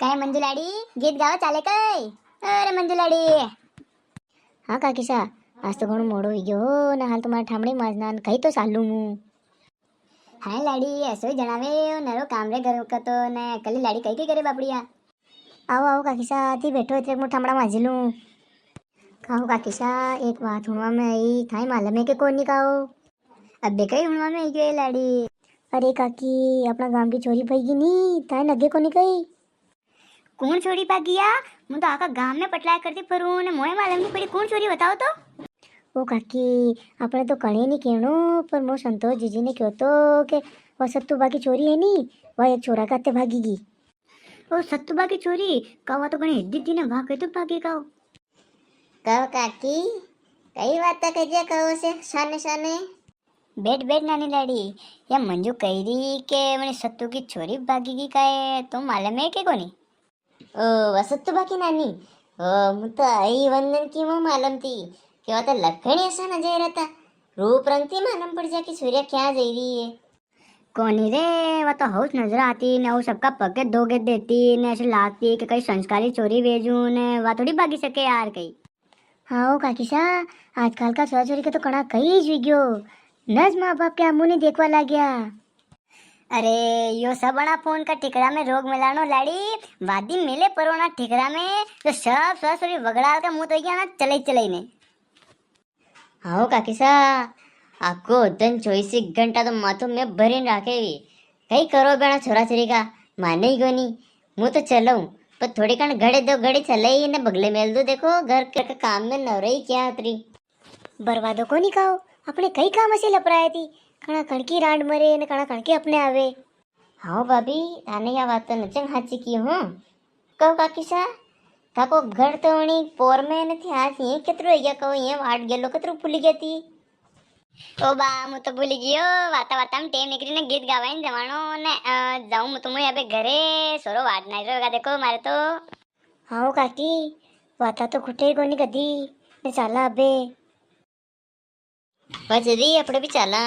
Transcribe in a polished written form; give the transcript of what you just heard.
काय मंजुलाडी गीत गावा चाले काय? अरे मंजुलाडी. હા કાકીસા, આજ તો ઘણું મોડું થઈ ગયો ને હાલ તો મારા ઠામડી માજના કઈ તો ચાલું હું. હા લાડી એસો જણાવે નરો કામરે ઘર કતો ને કલી લાડી કઈ કઈ કરે બાપડિયા. આવો આવો કાકીસા થી બેઠો એટલે હું ઠામડા માજી લઉં. કાહો કાકીસા એક વાત સુનવા में आई थाई मालूम है कि कौन नहीं काओ अबे कई सुनवा में आई गई लाड़ी. अरे काकी अपना गांव की छोरी भाई नहीं थाई नगे को नहीं कही. कौन छोरी पागिया? હું તો આખા ગામ में पटलाया करती फरू ने मोए मालूम नहीं पड़ी कौन छोरी बताओ तो. ओ काकी આપણે તો કણે નહીં કહેણો પણ મો સંતોષ જીજીને કહ્યો તો કે वो सत्तूबा की छोरी है नी वह एक छोरा काते भागी गई. ओ सत्तूबा की छोरी कहवा तो घणी हिद्दी थी ने भाग गई तो भागी काओ. કહો કાકી કઈ વાત કહેજે કહો છે સાને સાને. બેટ બેટ નાની લાડી या मंजू कह रही कि मैंने सत्तू की छोरी भागी गई का है तो मालूम है कि कोनी. ओ वसत्तूबा की नानी तो आई वंदन की वो मालूम थी कि वो तो लखणी ऐसा न जा रहा था रूप रंग थी मालूम पड़ जाए कि सूर्य क्या जा रही है. कोनी रे वो तो हाउस नजर आती ने वो सबका पके धोगे देती ने ऐसे लाती कि कई संस्कारी चोरी भेजूं ने वह थोड़ी भागी सके यार कई. हाँ ओ काकीसा आजकल का छोरा छोरी के तो कणा कई जी गयो नज माँ बाप के मुंह नहीं देखवा लग गया. अरे यो सब बड़ा फोन का ठिकरा में रोग मिलानो लाड़ी वादी मिले परोना ठिकरा में तो सब ससुरी वगड़ाल का मुंह तो गया ना चले ने. हाँ काकीसा आपको दिन 24 घंटा तो माथों में भरीन राखेगी कई करो बेड़ा छोरा छोरी का माने ही कोनी. मुँह तो चलाऊं पर थोड़ी कण घड़े दो घड़ी चले ही ने बगले मेल दो देखो घर के काम में न रही क्या हतरी. बर्बादो को नहीं खाओ अपने कई काम से लपराए थी कणा कणकी रांड मरे ने कणा कणके अपने आवे. हाँ भाभी आने या बात तो नचंग हाची की हूँ. कहो काकीसा काको घर तो वणी पोर में નથી આ ये કેટલું રહી ગયા કહો ये વાટ ગેલો કેટલું ભૂલી ગઈ હતી. ઓ બા હું તો ભૂલી ગયો વાતા વાતામાં ટેમ નીકળીને ગીત ગાવાઈને જવાનો ને જાઉં હું તો હું હવે ઘરે સોરો વાટ નાઈ રહ્યો દેખો મારે તો. હા કાકી વાતા તો ખૂટે કોની કદી ને ચાલા અબે પછી આપણે બી ચાલા.